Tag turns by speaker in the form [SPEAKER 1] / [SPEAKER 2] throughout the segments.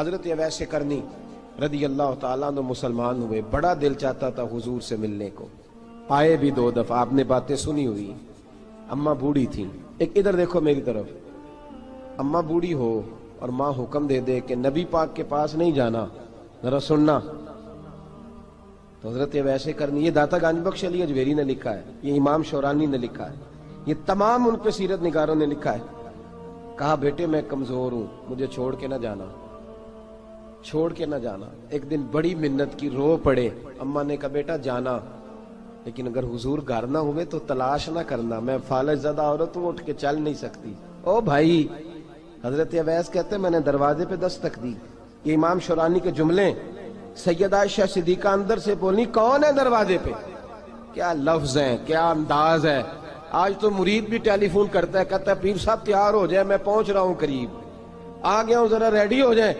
[SPEAKER 1] حضرت اویس کرنی رضی اللہ تعالیٰ عنہ مسلمان ہوئے، بڑا دل چاہتا تھا حضور سے ملنے کو، آئے بھی 2 دفعہ، آپ نے باتیں سنی ہوئی، اماں بوڑھی تھیں۔ ایک ادھر دیکھو میری طرف، اماں بوڑھی ہو اور ماں حکم دے دے کہ نبی پاک کے پاس نہیں جانا، ذرا سننا، تو حضرت اویس کرنی، یہ داتا گنج بخش علی اجویری نے لکھا ہے، یہ امام شورانی نے لکھا ہے، یہ تمام ان پہ سیرت نگاروں نے لکھا ہے، کہا بیٹے میں کمزور ہوں، مجھے چھوڑ کے نہ جانا، چھوڑ کے نہ جانا۔ ایک دن بڑی منت کی، رو پڑے، اماں نے کہا بیٹا جانا، لیکن اگر حضور گھر نہ ہوئے تو تلاش نہ کرنا، میں فالج زدہ عورت ہوں، اٹھ کے چل نہیں سکتی۔ او بھائی، حضرت اویس کہتے میں نے دروازے پہ دستک دی، یہ امام شورانی کے جملے، سیدہ عائشہ صدیقہ اندر سے بولی کون ہے دروازے پہ؟ کیا لفظ ہیں، کیا انداز ہے! آج تو مرید بھی ٹیلی فون کرتا ہے، کہتا ہے پیر صاحب تیار ہو جائے، میں پہنچ رہا ہوں، قریب آ گیا ہوں، ذرا ریڈی ہو جائیں۔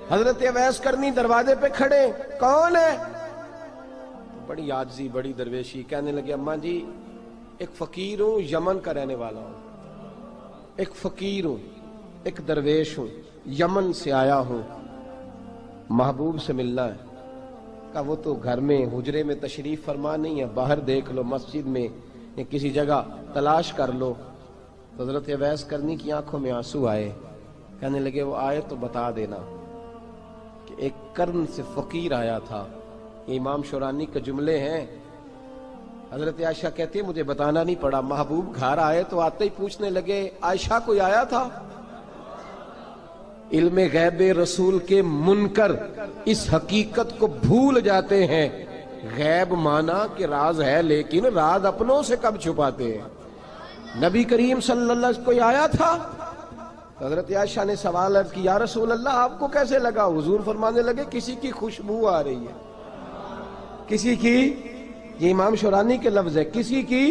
[SPEAKER 1] حضرت اویس کرنی دروازے پہ کھڑے، کون ہے؟ بڑی عاجزی، بڑی درویشی، کہنے لگے اماں جی ایک فقیر ہوں، یمن کا رہنے والا ہوں، ایک فقیر ہوں، ایک درویش ہوں، یمن سے آیا ہوں، محبوب سے ملنا ہے۔ کہا وہ تو گھر میں حجرے میں تشریف فرما نہیں ہے، باہر دیکھ لو، مسجد میں یا کسی جگہ تلاش کر لو۔ تو حضرت اویس کرنی کی آنکھوں میں آنسو آئے، کہنے لگے وہ آئے تو بتا دینا کہ ایک قرن سے فقیر آیا تھا۔ یہ امام شورانی کے جملے ہیں۔ حضرت عائشہ کہتی مجھے بتانا نہیں پڑا، محبوب گھر آئے تو آتے ہی پوچھنے لگے عائشہ کوئی آیا تھا؟ علم غیب رسول کے منکر اس حقیقت کو بھول جاتے ہیں، غیب مانا کہ راز ہے لیکن راز اپنوں سے کب چھپاتے ہیں۔ نبی کریم صلی اللہ علیہ وسلم کوئی آیا تھا؟ حضرت عائشہ نے سوال عرض کی یا رسول اللہ آپ کو کیسے لگا؟ حضور فرمانے لگے کسی کی خوشبو آ رہی ہے، کسی کی، یہ امام شورانی کے لفظ ہے، کسی کی،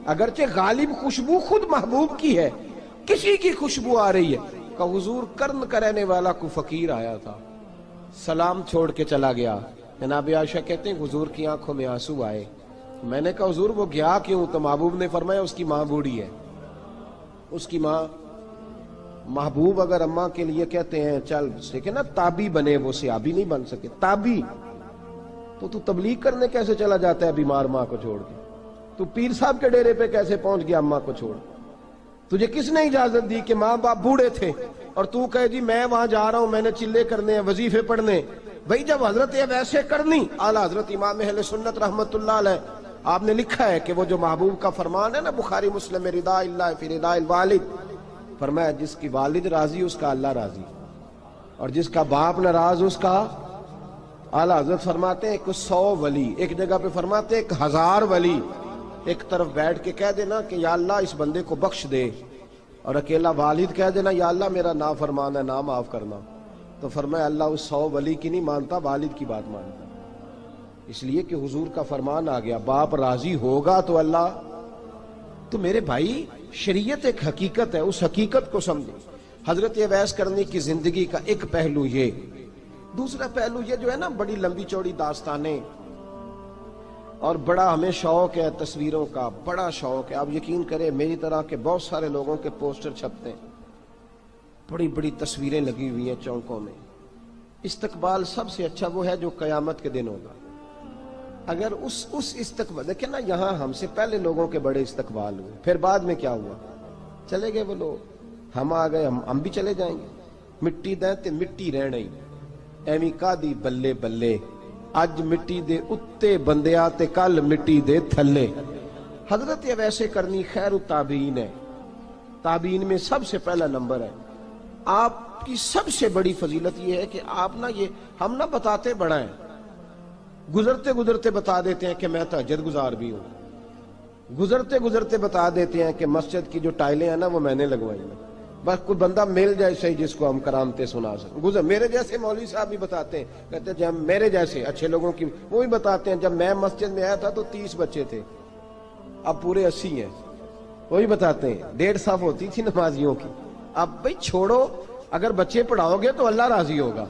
[SPEAKER 1] اگرچہ غالب خوشبو خود محبوب کی ہے، کسی کی خوشبو آ رہی ہے۔ کہ حضور قرن کا رہنے والا کو فقیر آیا تھا، سلام چھوڑ کے چلا گیا۔ جناب عائشہ کہتے ہیں حضور کی آنکھوں میں آنسو آئے۔ میں نے کہا حضور وہ گیا کیوں؟ تو محبوب نے فرمایا اس کی ماں بوڑھی ہے، اس کی ماں۔ محبوب اگر اماں کے لیے کہتے ہیں چل دیکھیں نا تابی بنے، وہ صحابی نہیں بن سکے، تابی، تو تبلیغ کرنے کیسے چلا جاتا ہے بیمار ماں کو چھوڑ کے؟ تو پیر صاحب کے ڈیرے پہ کیسے پہنچ گیا اماں کو چھوڑ؟ تجھے کس نے اجازت دی کہ ماں باپ بوڑھے تھے اور تو کہے جی میں وہاں جا رہا ہوں، میں نے چلے کرنے ہیں، وظیفے پڑھنے؟ بھئی جب حضرت اویس کرنی اعلیٰ حضرت امام اہل سنت رحمت اللہ علیہ، آپ نے لکھا ہے کہ وہ جو محبوب کا فرمان ہے نا بخاری مسلم، رضا اللہ فی رضا الوالد، فرمایا جس کی والد راضی اس کا اللہ راضی، اور جس کا باپ ناراض اس کا اعلیٰ حضرت فرماتے ہیں 100 ولی، ایک جگہ پہ فرماتے ہیں 1000 ولی ایک طرف بیٹھ کے کہہ دینا کہ یا اللہ اس بندے کو بخش دے، اور اکیلا والد کہہ دینا یا اللہ میرا نافرمان ہے، نہ معاف کرنا، تو فرمایا اللہ اس 100 ولی کی نہیں مانتا، والد کی بات مانتا، اس لیے کہ حضور کا فرمان آ گیا باپ راضی ہوگا تو اللہ۔ تو میرے بھائی شریعت ایک حقیقت ہے، اس حقیقت کو سمجھیں۔ حضرت اویس کرنی کی زندگی کا ایک پہلو یہ، دوسرا پہلو یہ جو ہے نا بڑی لمبی چوڑی داستانیں، اور بڑا ہمیں شوق ہے تصویروں کا، بڑا شوق ہے۔ آپ یقین کریں میری طرح کے بہت سارے لوگوں کے پوسٹر چھپتے ہیں، بڑی بڑی تصویریں لگی ہوئی ہیں چوکوں میں۔ استقبال سب سے اچھا وہ ہے جو قیامت کے دن ہوگا۔ اگر اس استقبال دیکھیں نا، یہاں ہم سے پہلے لوگوں کے بڑے استقبال ہوئے، پھر بعد میں کیا ہوا؟ چلے گئے وہ لوگ، ہم آ گئے، ہم بھی چلے جائیں گے۔ مٹی دیں تے مٹی رہنا ہی، ایویں کا دی بلے بلے، اج مٹی دے اتے بندیا تے کل مٹی دے تھلے۔ حضرت اویس کرنی خیر التابعین ہے، تابعین میں سب سے پہلا نمبر ہے۔ آپ کی سب سے بڑی فضیلت یہ ہے کہ آپ نا، یہ ہم نہ بتاتے بڑا ہیں، گزرتے گزرتے بتا دیتے ہیں کہ میں تہجد گزار بھی ہوں، گزرتے گزرتے بتا دیتے ہیں کہ مسجد کی جو ٹائلیں ہیں نا وہ میں نے لگوائی ہیں، بس کوئی بندہ مل جائے صحیح جس کو ہم کرامتیں سنا سکیں۔ میرے جیسے مولوی صاحب بھی بتاتے ہیں، کہتے ہیں جب میرے جیسے اچھے لوگوں کی، وہ بھی بتاتے ہیں جب میں مسجد میں آیا تھا تو 30 بچے تھے، اب پورے 80 ہیں، وہی بتاتے ہیں 150 صف ہوتی تھی نمازیوں کی، اب بھئی چھوڑو، اگر بچے پڑھاؤ گے تو اللہ راضی ہوگا،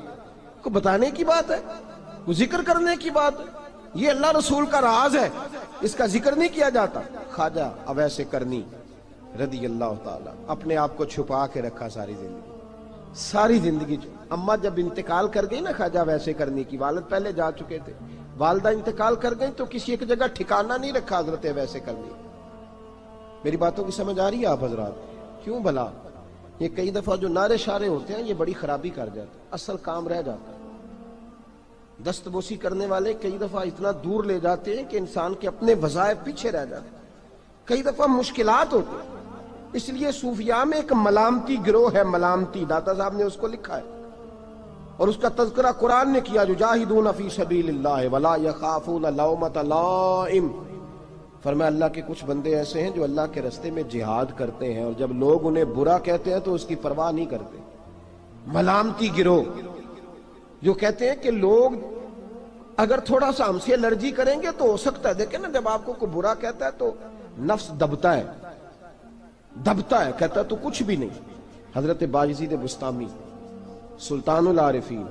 [SPEAKER 1] کو بتانے کی بات ہے، کو ذکر کرنے کی بات ہے، یہ اللہ رسول کا راز ہے، اس کا ذکر نہیں کیا جاتا۔ خواجہ اویس کرنی رضی اللہ تعالیٰ اپنے آپ کو چھپا کے رکھا ساری زندگی، ساری زندگی اماں جب انتقال کر گئی نا خواجہ ویسے کرنی کی، والد پہلے جا چکے تھے، والدہ انتقال کر گئی تو کسی ایک جگہ ٹھکانہ نہیں رکھا حضرت ویسے کرنی۔ میری باتوں کی سمجھ آ رہی ہے آپ حضرات؟ کیوں بھلا یہ کئی دفعہ جو نعرے شارے ہوتے ہیں یہ بڑی خرابی کر جاتے ہیں، اصل کام رہ جاتا ہے۔ دست بوسی کرنے والے کئی دفعہ اتنا دور لے جاتے ہیں کہ انسان کے اپنے وظائف پیچھے رہ جاتے ہیں، کئی دفعہ مشکلات ہوتی ہیں۔ اس لیے صوفیاء میں ایک ملامتی گروہ ہے، ملامتی، داتا صاحب نے اس کو لکھا ہے اور اس کا تذکرہ قرآن نے کیا، جو جاہدون فی سبیل اللہ ولا یخافون لومۃ لائم۔ فرمایا اللہ کے کچھ بندے ایسے ہیں جو اللہ کے راستے میں جہاد کرتے ہیں اور جب لوگ انہیں برا کہتے ہیں تو اس کی پرواہ نہیں کرتے۔ ملامتی گروہ جو کہتے ہیں کہ لوگ اگر تھوڑا سا ہم سے الرجی کریں گے تو ہو سکتا ہے، دیکھیں نا جب آپ کو کوئی برا کہتا ہے تو نفس دبتا ہے، کہتا ہے تو کچھ بھی نہیں۔ حضرت بایزید بستامی سلطان العارفین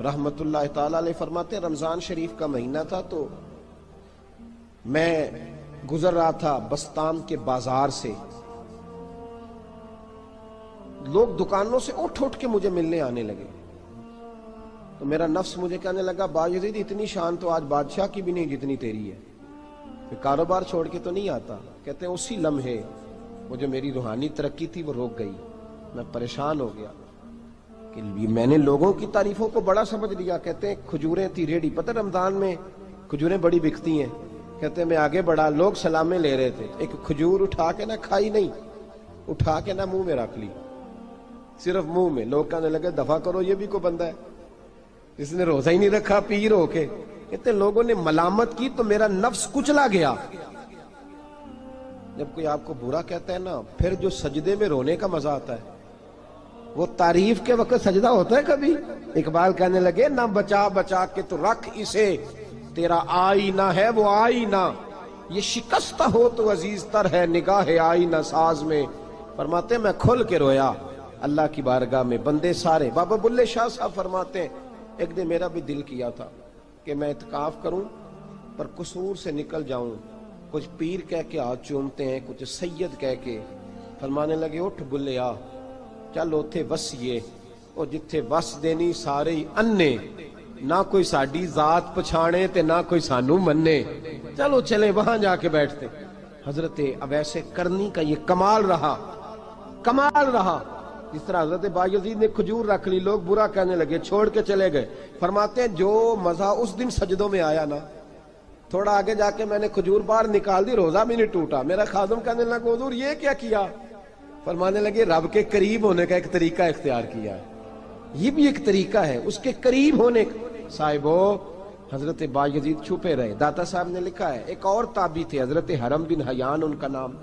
[SPEAKER 1] رحمت اللہ تعالی علیہ فرماتے ہیں رمضان شریف کا مہینہ تھا تو میں گزر رہا تھا بستام کے بازار سے، لوگ دکانوں سے اٹھ کے مجھے ملنے آنے لگے تو میرا نفس مجھے کہنے لگا بایزید اتنی شان تو آج بادشاہ کی بھی نہیں جتنی تیری ہے، کاروبار چھوڑ کے تو نہیں آتا۔ کہتے ہیں اسی لمحے وہ جو میری روحانی ترقی تھی وہ رک گئی، میں پریشان ہو گیا کہ میں نے لوگوں کی تعریفوں کو بڑا سمجھ لیا۔ کہتے ہیں کھجوریں تھی ریڈی، پتہ رمضان میں کھجوریں بڑی بکتی ہیں، کہتے ہیں میں آگے بڑھا، لوگ سلامیں لے رہے تھے، ایک کھجور اٹھا کے نہ کھائی نہیں، اٹھا کے نہ منہ میں رکھ لی، صرف منہ میں۔ لوگ کہنے لگے دفع کرو، یہ بھی کوئی بندہ ہے جس نے روزہ ہی نہیں رکھا پیر ہو کے۔ کہتے ہیں لوگوں نے ملامت کی تو میرا نفس کچلا گیا۔ جب کوئی آپ کو برا کہتا ہے نا، پھر جو سجدے میں رونے کا مزہ آتا ہے، وہ تعریف کے وقت سجدہ ہوتا ہے کبھی؟ اقبال کہنے لگے نہ بچا بچا کے تو رکھ اسے، تیرا آئینہ ہے وہ آئینہ، یہ شکستہ ہو تو عزیز تر ہے نگاہ آئینہ ساز میں۔ فرماتے ہیں میں کھل کے رویا اللہ کی بارگاہ میں، بندے سارے۔ بابا بلے شاہ صاحب فرماتے ہیں ایک دن میرا بھی دل کیا تھا کہ میں اعتکاف کروں پر قصور سے نکل جاؤں، کچھ پیر کہہ کے ہاتھ چومتے ہیں، کچھ سید کہہ کے۔ فرمانے لگے اٹھ بلیا چل اوتھے وسیے، اور جتھے وس دینی سارے ہی انے، نہ کوئی ساڈی ذات پچھانے تے نہ کوئی سانو مننے، چلو چلے وہاں جا کے بیٹھتے۔ حضرت اویس کرنی کا یہ کمال رہا، جس طرح حضرت بایزید نے کھجور رکھ لی، لوگ برا کہنے لگے، چھوڑ کے چلے گئے۔ فرماتے ہیں جو مزہ اس دن سجدوں میں آیا نا، تھوڑا آگے جا کے میں نے کھجور باہر نکال دی، روزہ بھی نہیں ٹوٹا۔ میرا خادم کہنے لگا حضور یہ کیا کیا؟ فرمانے لگے رب کے قریب ہونے کا ایک طریقہ اختیار کیا ہے، یہ بھی ایک طریقہ ہے اس کے قریب ہونے کا۔ صاحبو حضرت بایزید چھپے رہے۔ داتا صاحب نے لکھا ہے ایک اور تابعی تھے حضرت حرم بن حیان ان کا نام،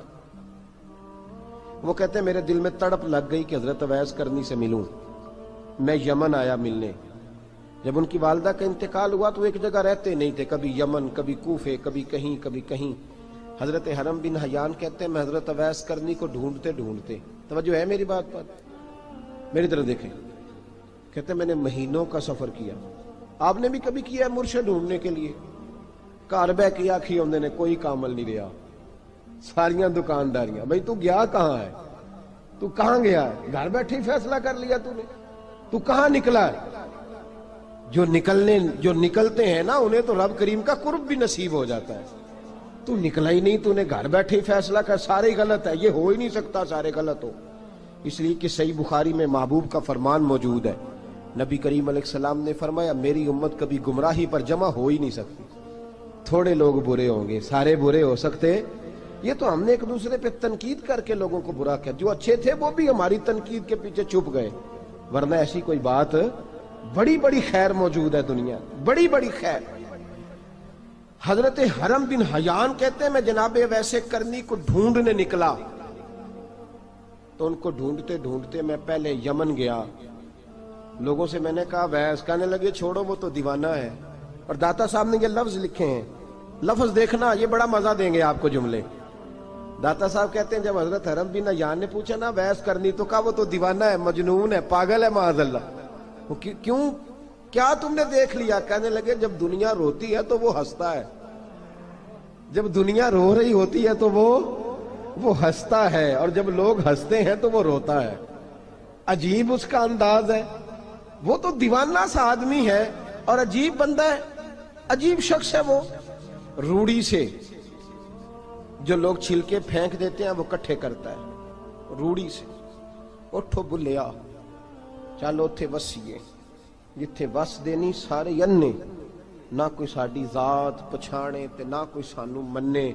[SPEAKER 1] وہ کہتے ہیں میرے دل میں تڑپ لگ گئی کہ حضرت اویس کرنی سے ملوں۔ میں یمن آیا ملنے، جب ان کی والدہ کا انتقال ہوا تو ایک جگہ رہتے نہیں تھے، کبھی یمن، کبھی کوفے، کبھی کہیں۔ حضرت حرم بن حیان کہتے ہیں میں حضرت اویس کرنی کو ڈھونڈتے، توجہ ہے میری بات پر، میری طرف دیکھیں، کہتے ہیں میں نے مہینوں کا سفر کیا۔ آپ نے بھی کبھی کیا ہے مرشد ڈھونڈنے کے لیے؟ گھر بہ کے آکھی ہوندے نے کوئی کامل نہیں رہا، ساریاں دکانداریاں، بھئی تو گیا کہاں ہے؟ تو کہاں گیا ہے؟ گھر بیٹھے ہی فیصلہ کر لیا تو نے؟ تو کہاں نکلا ہے؟ جو نکلتے ہیں نا انہیں تو رب کریم کا قرب بھی نصیب ہو جاتا ہے۔ تو نکلا ہی نہیں، تو نے گھر بیٹھے ہی فیصلہ کر، سارے غلط ہے، یہ ہو ہی نہیں سکتا سارے غلط ہو۔ اس لیے کہ صحیح بخاری میں محبوب کا فرمان موجود ہے، نبی کریم علیہ السلام نے فرمایا میری امت کبھی گمراہی پر جمع ہو ہی نہیں سکتی، تھوڑے لوگ برے ہوں گے، سارے برے ہو سکتے؟ یہ تو ہم نے ایک دوسرے پہ تنقید کر کے لوگوں کو برا کیا، جو اچھے تھے وہ بھی ہماری تنقید کے پیچھے چھپ گئے، ورنہ ایسی کوئی بات، بڑی خیر موجود ہے دنیا، بڑی خیر۔ حضرت حرم بن حیان کہتے ہیں میں جناب ویسے کرنی کو ڈھونڈنے نکلا تو ان کو ڈھونڈتے میں پہلے یمن گیا، لوگوں سے میں نے کہا ویس، کہنے لگے چھوڑو وہ تو دیوانہ ہے۔ اور داتا صاحب نے یہ لفظ لکھے ہیں، لفظ دیکھنا یہ بڑا مزہ دیں گے آپ کو جملے۔ داتا صاحب کہتے ہیں جب حضرت حرم بن حیان نے پوچھا نا ویس کرنی، تو کہا وہ تو دیوانہ ہے، مجنون ہے، پاگل ہے معاذ اللہ۔ وہ کیوں، کیا تم نے دیکھ لیا؟ کہنے لگے جب دنیا روتی ہے تو وہ ہنستا ہے، جب دنیا رو رہی ہوتی ہے تو وہ ہنستا ہے، اور جب لوگ ہنستے ہیں تو وہ روتا ہے۔ عجیب اس کا انداز ہے، وہ تو دیوانہ سا آدمی ہے اور عجیب بندہ ہے، عجیب شخص ہے وہ۔ روڑی سے جو لوگ چھلکے پھینک دیتے ہیں وہ کٹھے کرتا ہے، روڑی سے۔ اٹھو بلیا چلو اتھے وسیے جتھے وس دینی سارے ینے، نہ کوئی ساڈی ذات پچھانے تے نہ کوئی سانو منے۔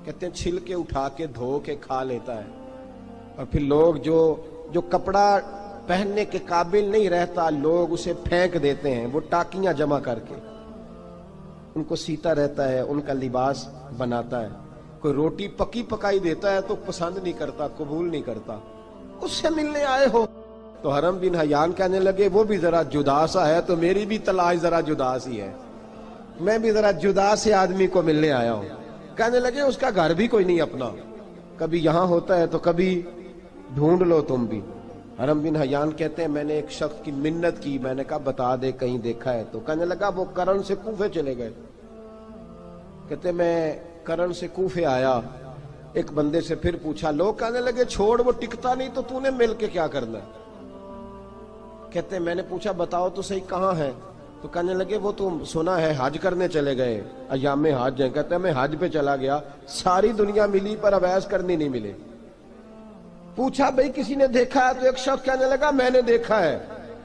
[SPEAKER 1] کہتے ہیں چھلکے اٹھا کے دھو کے کھا لیتا ہے، اور پھر لوگ جو کپڑا پہننے کے قابل نہیں رہتا لوگ اسے پھینک دیتے ہیں، وہ ٹاکیاں جمع کر کے ان کو سیتا رہتا ہے، ان کا لباس بناتا ہے۔ کوئی روٹی پکی پکائی دیتا ہے تو پسند نہیں کرتا، قبول نہیں کرتا، اس سے ملنے آئے ہو۔ تو حرم بن حیان کہنے لگے وہ بھی ذرا جدا سا ہے تو میری بھی تلاش ذرا جدا سی ہے، میں بھی ذرا جدا سے آدمی کو ملنے آیا ہوں۔ کہنے لگے اس کا گھر بھی کوئی نہیں اپنا، کبھی یہاں ہوتا ہے تو کبھی ڈھونڈ لو تم بھی۔ حرم بن حیان کہتے ہیں میں نے ایک شخص کی منت کی، میں نے کہا بتا دے کہیں دیکھا ہے تو۔ کہنے لگا وہ کرن سے کوفے چلے گئے۔ کہتے میں کرن سے کوفے آیا، ایک بندے سے پھر پوچھا، لوگ کہنے لگے چھوڑ وہ ٹکتا نہیں تو نے مل کے کیا کرنا ہے۔ کہتے میں نے پوچھا بتاؤ تو صحیح کہاں ہے، تو کہنے لگے وہ تو سنا ہے حج کرنے چلے گئے، ایام حج ہیں۔ کہتے میں حج پہ چلا گیا، ساری دنیا ملی پر اویس کرنی نہیں ملے۔ پوچھا بھئی کسی نے دیکھا ہے تو ایک شخص کہنے لگا میں نے دیکھا ہے،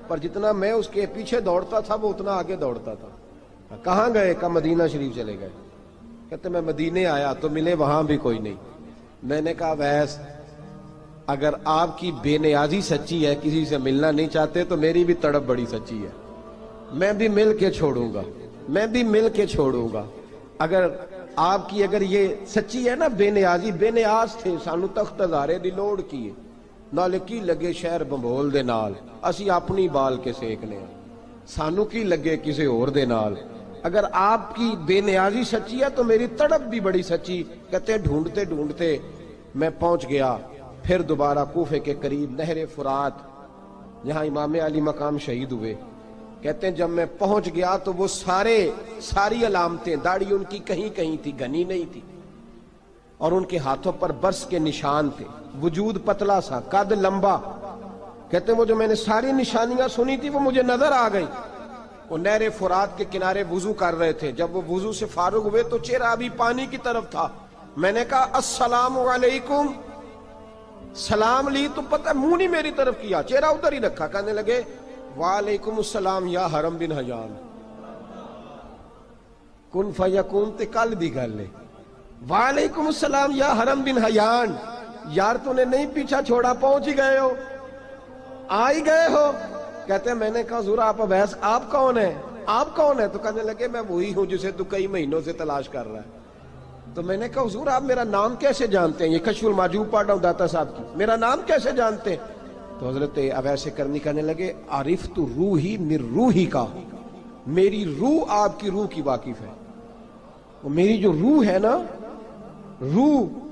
[SPEAKER 1] پر جتنا میں اس کے پیچھے دوڑتا تھا وہ اتنا آگے دوڑتا تھا۔ کہاں گئے؟ کہ مدینہ شریف چلے گئے۔ کہتے میں مدینے آیا تو ملے وہاں بھی کوئی نہیں۔ میں نے کہا ویس اگر آپ کی بے نیازی سچی ہے، کسی سے ملنا نہیں چاہتے، تو میری بھی تڑپ بڑی سچی ہے، میں بھی مل کے چھوڑوں گا، میں بھی مل کے چھوڑوں گا۔ اگر آپ کی یہ سچی ہے نا بے نیازی، بے نیاز تھے، سانو تخت ہزارے دی لوڑ کیے، نالے کی لگے شہر بمبول دے نال، اسی اپنی بال کے سیکنے ہیں، سانو کی لگے کسی اور دے نال۔ اگر آپ کی بے نیازی سچی ہے تو میری تڑپ بھی بڑی سچی۔ کہتے ہیں ڈھونڈتے ڈھونڈتے میں پہنچ گیا، پھر دوبارہ کوفے کے قریب نہر فرات جہاں امام علی مقام شہید ہوئے۔ کہتے ہیں جب میں پہنچ گیا تو وہ ساری علامتیں، داڑھی ان کی کہیں کہیں تھی، گھنی نہیں تھی، اور ان کے ہاتھوں پر برس کے نشان تھے، وجود پتلا سا، قد لمبا۔ کہتے ہیں وہ جو میں نے ساری نشانیاں سنی تھی وہ مجھے نظر آ گئی۔ وہ نہر فرات کے کنارے وضو کر رہے تھے، جب وہ وضو سے فارغ ہوئے تو چہرہ ابھی پانی کی طرف تھا۔ میں نے کہا السلام علیکم، سلام لی تو پتہ منہ نہیں میری طرف کیا، چہرہ ادھر ہی رکھا۔ کہنے لگے وعلیکم السلام یا حرم بن حیان، کن فیکون تے کل دی گل ہے۔ وعلیکم السلام یا حرم بن حیان، یار تو نے نہیں پیچھا چھوڑا، پہنچ ہی گئے ہو، آ ہی گئے ہو۔ کہتے ہیں میں نے کہا حضور آپ اویس آپ کون ہیں، آپ کون ہیں؟ تو کہنے لگے میں وہی ہوں جسے تو کئی مہینوں سے تلاش کر رہا ہے۔ تو میں نے کہا حضور آپ میرا نام کیسے جانتے ہیں؟ یہ کشف المحجوب پڑھ رہا ہوں داتا صاحب کی، میرا نام کیسے جانتے ہیں؟ تو حضرت اویس کرنی کہنے لگے عرفت روحی من روحی کا، میری روح آپ کی روح کی واقف ہے۔ وہ میری جو روح ہے نا، روح۔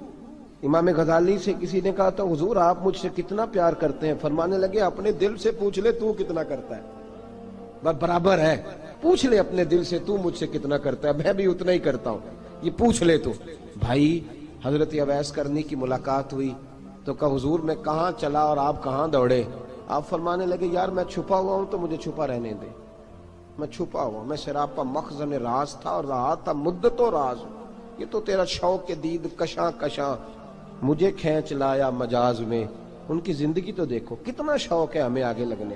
[SPEAKER 1] امام غزالی سے کسی نے کہا تو حضور آپ مجھ سے کتنا پیار کرتے ہیں؟ فرمانے لگے اپنے دل سے پوچھ لے تو کتنا کرتا ہے، برابر ہے، پوچھ لے اپنے دل سے تو مجھ سے کتنا کرتا ہے، میں بھی اتنا ہی کرتا ہوں، یہ پوچھ لے تو۔ بھائی حضرت اویس کرنی کی ملاقات ہوئی تو کہا حضور میں کہاں چلا اور آپ کہاں دوڑے؟ آپ فرمانے لگے یار میں چھپا ہوا ہوں تو مجھے چھپا رہنے دے، میں چھپا ہوا، میں سراپا مخزن راز تھا اور رہا تھا مدت و راز۔ یہ تو تیرا شوق کے دید کشاں کشاں مجھے کھینچ لایا مجاز میں۔ ان کی زندگی تو دیکھو، کتنا شوق ہے ہمیں آگے لگنے،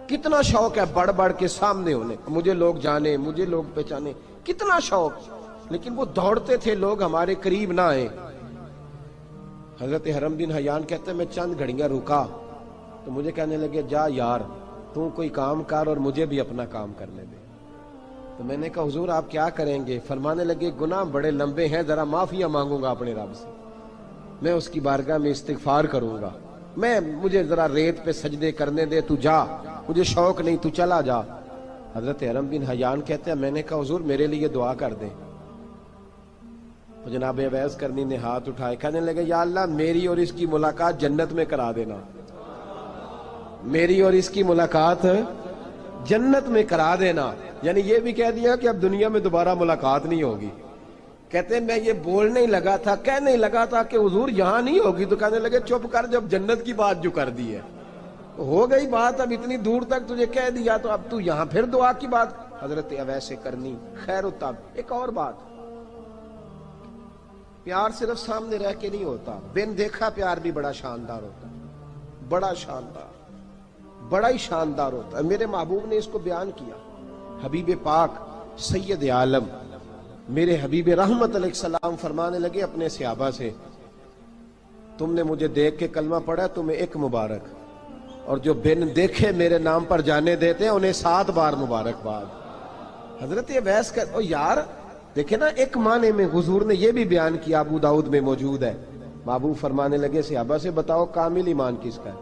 [SPEAKER 1] کتنا شوق ہے بڑھ بڑھ کے سامنے ہونے، مجھے لوگ جانے، مجھے لوگ پہچانے، کتنا شوق، لیکن وہ دوڑتے تھے لوگ ہمارے قریب نہ آئے۔ حضرت حرم بن حیان کہتے ہیں میں چند گھڑیاں رکا تو مجھے کہنے لگے جا یار تو کوئی کام کر اور مجھے بھی اپنا کام کرنے دے۔ تو میں نے کہا حضور آپ کیا کریں گے؟ فرمانے لگے گناہ بڑے لمبے ہیں، ذرا معافیاں مانگوں گا اپنے رب سے، میں اس کی بارگاہ میں استغفار کروں گا، مجھے ذرا ریت پہ سجدے کرنے دے، تو جا، مجھے شوق نہیں، تو چلا جا۔ حضرت حرم بن حیان کہتے ہیں میں نے کہا حضور میرے لیے دعا کر دیں۔ تو جناب اویس کرنی نے ہاتھ اٹھائے، کہنے لگے یا اللہ میری اور اس کی ملاقات جنت میں کرا دینا، میری اور اس کی ملاقات جنت میں کرا دینا۔ یعنی یہ بھی کہہ دیا کہ اب دنیا میں دوبارہ ملاقات نہیں ہوگی۔ کہتے ہیں میں یہ بولنے ہی لگا تھا، کہنے ہی لگا تھا کہ حضور یہاں نہیں ہوگی، تو کہنے لگے چپ کر، جب جنت کی بات جو کر دی ہے ہو گئی بات، اب اتنی دور تک تجھے کہہ دیا تو اب تو یہاں پھر دعا کی بات حضرت اویس کرنی خیر التاب۔ ایک اور بات، پیار صرف سامنے رہ کے نہیں ہوتا، بن دیکھا پیار بھی بڑا شاندار ہوتا ہے، بڑا شاندار، بڑا ہی شاندار ہوتا ہے۔ میرے محبوب نے اس کو بیان کیا، حبیب پاک سید عالم میرے حبیب رحمت علیہ السلام فرمانے لگے اپنے صحابہ سے، تم نے مجھے دیکھ کے کلمہ پڑھا، تمہیں ایک مبارک، اور جو بن دیکھے میرے نام پر جانے دیتے ہیں انہیں 7 بار مبارکباد۔ حضرت اویس کا یار دیکھیں نا، ایک معنی میں حضور نے یہ بھی بیان کیا، ابو داؤد میں موجود ہے۔ محبوب فرمانے لگے صحابہ سے، بتاؤ کامل ایمان کس کا ہے؟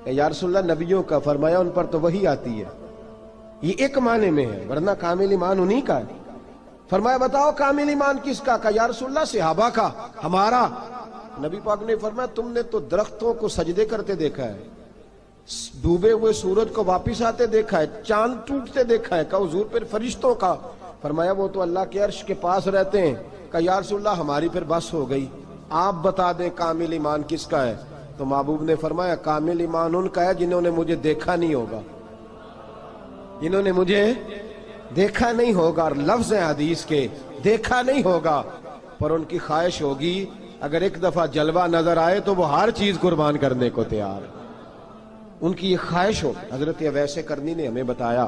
[SPEAKER 1] کہ یا رسول اللہ نبیوں کا، فرمایا ان پر تو وہی آتی ہے، یہ ایک معنی میں ہے، ورنہ کامل ایمان انہی کا ہے۔ فرمایا بتاؤ کامل ایمان کس کا؟ کہ یا رسول اللہ صحابہ کا، ہمارا۔ نبی پاک نے فرمایا تم نے تو درختوں کو سجدے کرتے دیکھا ہے، ڈوبے ہوئے سورج کو واپس آتے دیکھا ہے، چاند ٹوٹتے دیکھا ہے۔ کہا حضور پھر فرشتوں کا؟ فرمایا وہ تو اللہ کے عرش کے پاس رہتے ہیں۔ کہا یا رسول اللہ ہماری پھر بس ہو گئی، آپ بتا دیں کامل ایمان کس کا ہے؟ تو محبوب نے فرمایا کامل ایمان ان کا ہے جنہوں نے مجھے دیکھا نہیں ہوگا، جنہوں نے مجھے دیکھا نہیں ہوگا، اور لفظ ہیں حدیث کے، دیکھا نہیں ہوگا پر ان کی خواہش ہوگی اگر ایک دفعہ جلوہ نظر آئے تو وہ ہر چیز قربان کرنے کو تیار ہے، ان کی یہ خواہش ہو۔ حضرت اویس کرنی نے ہمیں بتایا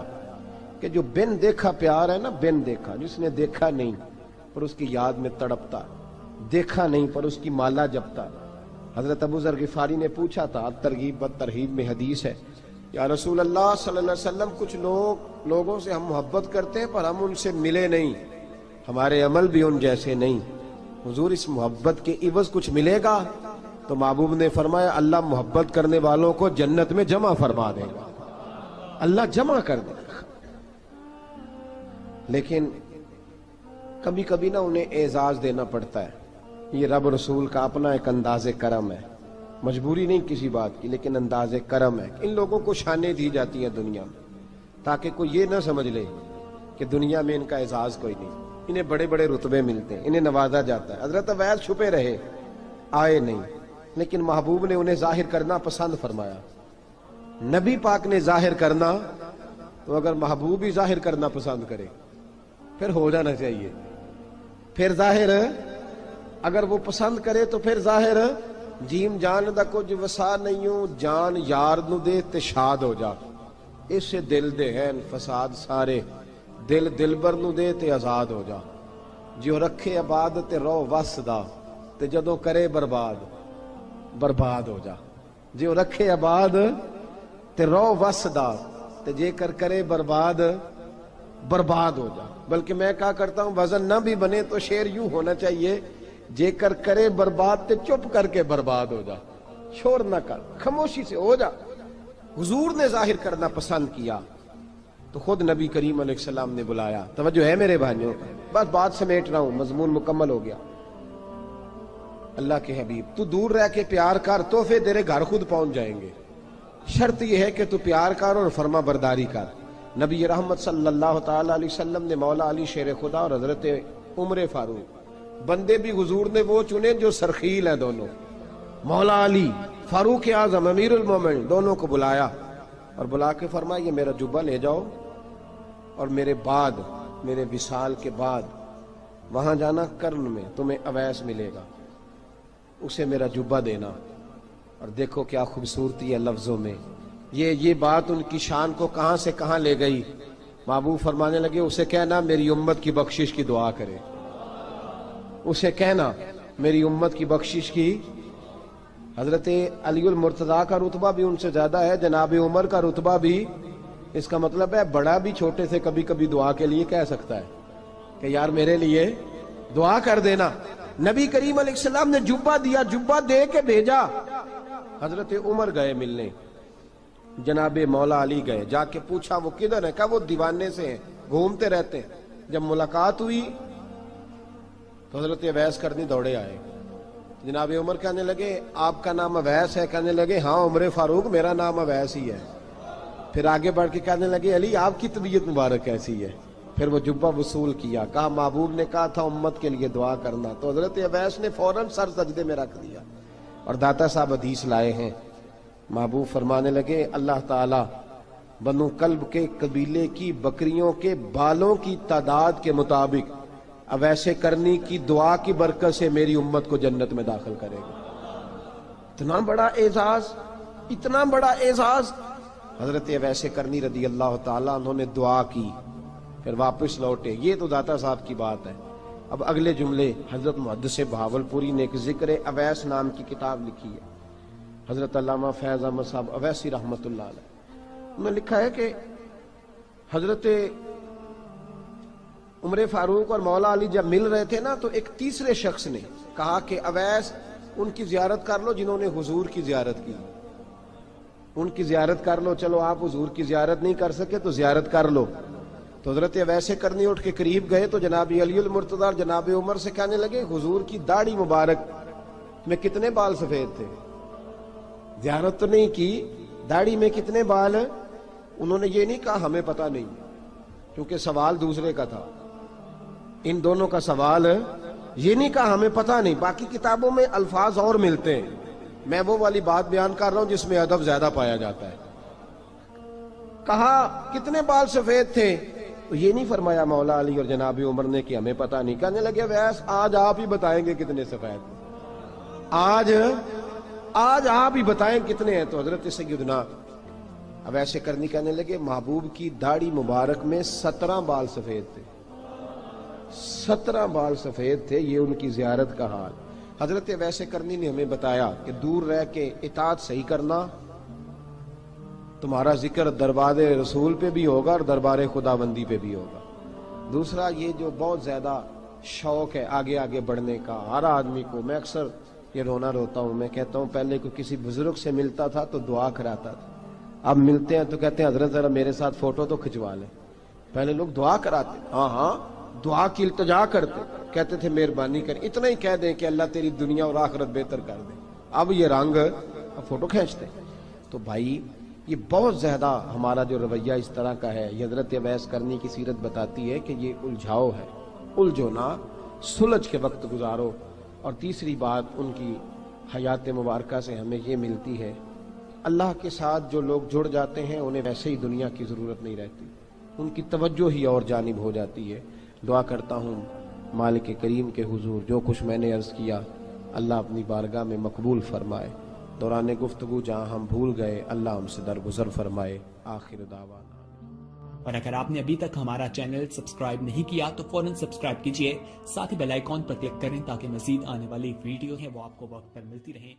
[SPEAKER 1] کہ جو بن دیکھا پیار ہے نا، بن دیکھا، جس نے دیکھا نہیں پر اس کی یاد میں تڑپتا، دیکھا نہیں پر اس کی مالا جپتا۔ حضرت ابو ذر غفاری نے پوچھا تھا، ترغیب و ترہیب میں حدیث ہے، یا رسول اللہ صلی اللہ علیہ وسلم کچھ لوگوں سے ہم محبت کرتے ہیں پر ہم ان سے ملے نہیں، ہمارے عمل بھی ان جیسے نہیں، حضور اس محبت کے عوض کچھ ملے گا؟ تو محبوب نے فرمایا اللہ محبت کرنے والوں کو جنت میں جمع فرما دے گا، اللہ جمع کر دے گا۔ لیکن کبھی کبھی نا انہیں اعزاز دینا پڑتا ہے، یہ رب رسول کا اپنا ایک انداز کرم ہے، مجبوری نہیں کسی بات کی، لیکن انداز کرم ہے۔ ان لوگوں کو شانیں دی جاتی ہیں دنیا میں تاکہ کوئی یہ نہ سمجھ لے کہ دنیا میں ان کا اعزاز کوئی نہیں، انہیں بڑے بڑے رتبے ملتے ہیں، انہیں نوازا جاتا ہے۔ حضرت اویس چھپے رہے، آئے نہیں، لیکن محبوب نے انہیں ظاہر کرنا پسند فرمایا۔ نبی پاک نے ظاہر کرنا تو اگر محبوب ہی ظاہر کرنا پسند کرے پھر ہو جانا چاہیے، پھر ظاہر اگر وہ پسند کرے تو پھر ظاہر جیم جان دا کچھ وسا نہیں ہوں، جان یار نو دے تے شاد ہو جا، اس سے دل دے ہیں فساد سارے، دل دلبر نو دے تے آزاد ہو جا، جو رکھے آباد تے رو وس دا تے جدوں کرے برباد برباد ہو جا، جو رکھے آباد تے رو وس دا تے جے کر کرے برباد برباد ہو جا۔ بلکہ میں کہا کرتا ہوں وزن نہ بھی بنے تو شعر یوں ہونا چاہیے، جے کر کرے برباد تے چپ کر کے برباد ہو جا، شور نہ کر، خاموشی سے ہو جا۔ حضور نے ظاہر کرنا پسند کیا تو خود نبی کریم علیہ السلام نے بلایا۔ توجہ ہے میرے بھائیوں، بس بات سمیٹ رہا ہوں، مضمون مکمل ہو گیا۔ اللہ کے حبیب تو دور رہ کے پیار کر، تحفے تیرے گھر خود پہنچ جائیں گے، شرط یہ ہے کہ تو پیار کر اور فرما برداری کر۔ نبی رحمت صلی اللہ تعالی علیہ وسلم نے مولا علی شیر خدا اور حضرت عمر فاروق، بندے بھی حضور نے وہ چنے جو سرخیل ہیں دونوں، مولا علی فاروق اعظم امیر المومنین، دونوں کو بلایا اور بلا کے فرمایا یہ میرا جبہ لے جاؤ اور میرے بعد، میرے وصال کے بعد وہاں جانا کرن میں تمہیں اویس ملے گا، اسے میرا جبہ دینا۔ اور دیکھو کیا خوبصورتی ہے لفظوں میں، یہ بات ان کی شان کو کہاں سے کہاں لے گئی۔ محبوب فرمانے لگے اسے کہنا میری امت کی بخشش کی دعا کرے، اسے کہنا میری امت کی بخشش کی۔ حضرت علی المرتضیٰ کا رتبہ بھی ان سے زیادہ ہے، جناب عمر کا رتبہ بھی، اس کا مطلب ہے بڑا بھی چھوٹے سے کبھی کبھی دعا کے لیے کہہ سکتا ہے کہ یار میرے لیے دعا کر دینا۔ نبی کریم علیہ السلام نے جبہ دیا، جبہ دے کے بھیجا۔ حضرت عمر گئے ملنے، جناب مولا علی گئے، جا کے پوچھا وہ کدھر ہے؟ کہا وہ دیوانے سے ہیں، گھومتے رہتے ہیں۔ جب ملاقات ہوئی تو حضرت اویس کرنی دوڑے آئے، جناب عمر کہنے لگے آپ کا نام اویس ہے؟ کہنے لگے ہاں عمر فاروق میرا نام اویس ہی ہے۔ پھر آگے بڑھ کے کہنے لگے علی آپ کی طبیعت مبارک کیسی ہے؟ پھر وہ جبہ وصول کیا، کہا محبوب نے کہا تھا امت کے لیے دعا کرنا، تو حضرت اویس نے فوراً سر سجدے میں رکھ دیا۔ اور داتا صاحب حدیث لائے ہیں، محبوب فرمانے لگے اللہ تعالی بنو کلب کے قبیلے کی بکریوں کے بالوں کی تعداد کے مطابق اویس کرنی کی دعا کی برکت سے میری امت کو جنت میں داخل کرے گا۔ اتنا بڑا اعزاز، اتنا بڑا اعزاز۔ حضرت اویس کرنی رضی اللہ تعالیٰ انہوں نے دعا کی، پھر واپس لوٹے۔ یہ تو داتا صاحب کی بات ہے۔ اب اگلے جملے حضرت محدث بہاولپوری نے ایک ذکر اویس نام کی کتاب لکھی ہے، حضرت علامہ فیض احمد صاحب اویسی رحمۃ اللہ علیہ، انہوں نے لکھا ہے کہ حضرت عمر فاروق اور مولا علی جب مل رہے تھے نا، تو ایک تیسرے شخص نے کہا کہ اویس ان کی زیارت کر لو جنہوں نے حضور کی زیارت کی، ان کی زیارت کر لو، چلو آپ حضور کی زیارت نہیں کر سکے تو زیارت کر لو۔ تو حضرت اویس کرنی اٹھ کے قریب گئے تو جناب علی المرتضیٰ اور جناب عمر سے کہنے لگے حضور کی داڑھی مبارک میں کتنے بال سفید تھے؟ زیارت تو نہیں کی، داڑھی میں کتنے بال؟ انہوں نے یہ نہیں کہا ہمیں پتہ نہیں، کیونکہ سوال دوسرے کا تھا، ان دونوں کا سوال یہ نہیں کہا ہمیں پتہ نہیں۔ باقی کتابوں میں الفاظ اور ملتے ہیں، میں وہ والی بات بیان کر رہا ہوں جس میں ادب زیادہ پایا جاتا ہے۔ کہا کتنے بال سفید تھے؟ تو یہ نہیں فرمایا مولا علی اور جناب عمر نے کہ ہمیں پتہ نہیں، کہنے لگے ویس آج آپ ہی بتائیں گے کتنے سفید تھے، آج آپ ہی بتائیں کتنے ہیں۔ تو حضرت سیدنا اویس کرنی کہنے لگے محبوب کی داڑھی مبارک میں 17 بال سفید تھے، 17 بال سفید تھے، یہ ان کی زیارت کا حال۔ حضرت اویس کرنی نے ہمیں بتایا کہ دور رہ کے اطاعت صحیح کرنا، تمہارا ذکر دربار رسول پہ بھی ہوگا اور دربار خداوندی پہ بھی ہوگا۔ دوسرا یہ جو بہت زیادہ شوق ہے آگے آگے بڑھنے کا ہر آدمی کو، میں اکثر یہ رونا روتا ہوں، میں کہتا ہوں پہلے کوئی کسی بزرگ سے ملتا تھا تو دعا کراتا تھا، اب ملتے ہیں تو کہتے ہیں حضرت ذرا میرے ساتھ فوٹو تو کھنچوا لیں۔ پہلے لوگ دعا کراتے، ہاں دعا کی التجا کرتے، کہتے تھے مہربانی کر، اتنا ہی کہہ دیں کہ اللہ تیری دنیا اور آخرت بہتر کر دے، اب یہ رنگ اب فوٹو کھینچتے۔ تو بھائی یہ بہت زیادہ ہمارا جو رویہ اس طرح کا ہے، یہ حضرت اویس کرنی کی سیرت بتاتی ہے کہ یہ الجھاؤ ہے، الجھو نہ، سلجھ کے وقت گزارو۔ اور تیسری بات ان کی حیات مبارکہ سے ہمیں یہ ملتی ہے، اللہ کے ساتھ جو لوگ جڑ جاتے ہیں انہیں ویسے ہی دنیا کی ضرورت نہیں رہتی، ان کی توجہ ہی اور جانب ہو جاتی ہے۔ دعا کرتا ہوں مالک کریم کے حضور جو کچھ میں نے عرض کیا اللہ اپنی بارگاہ میں مقبول فرمائے، دوران گفتگو جہاں ہم بھول گئے اللہ ہم سے درگزر فرمائے۔ آخر دعوانا۔
[SPEAKER 2] اور اگر آپ نے ابھی تک ہمارا چینل سبسکرائب نہیں کیا تو فوراً سبسکرائب کیجئے، ساتھ ہی بیل آئیکن پر کلک کریں تاکہ مزید آنے والی ویڈیو ہیں وہ آپ کو وقت پر ملتی رہیں۔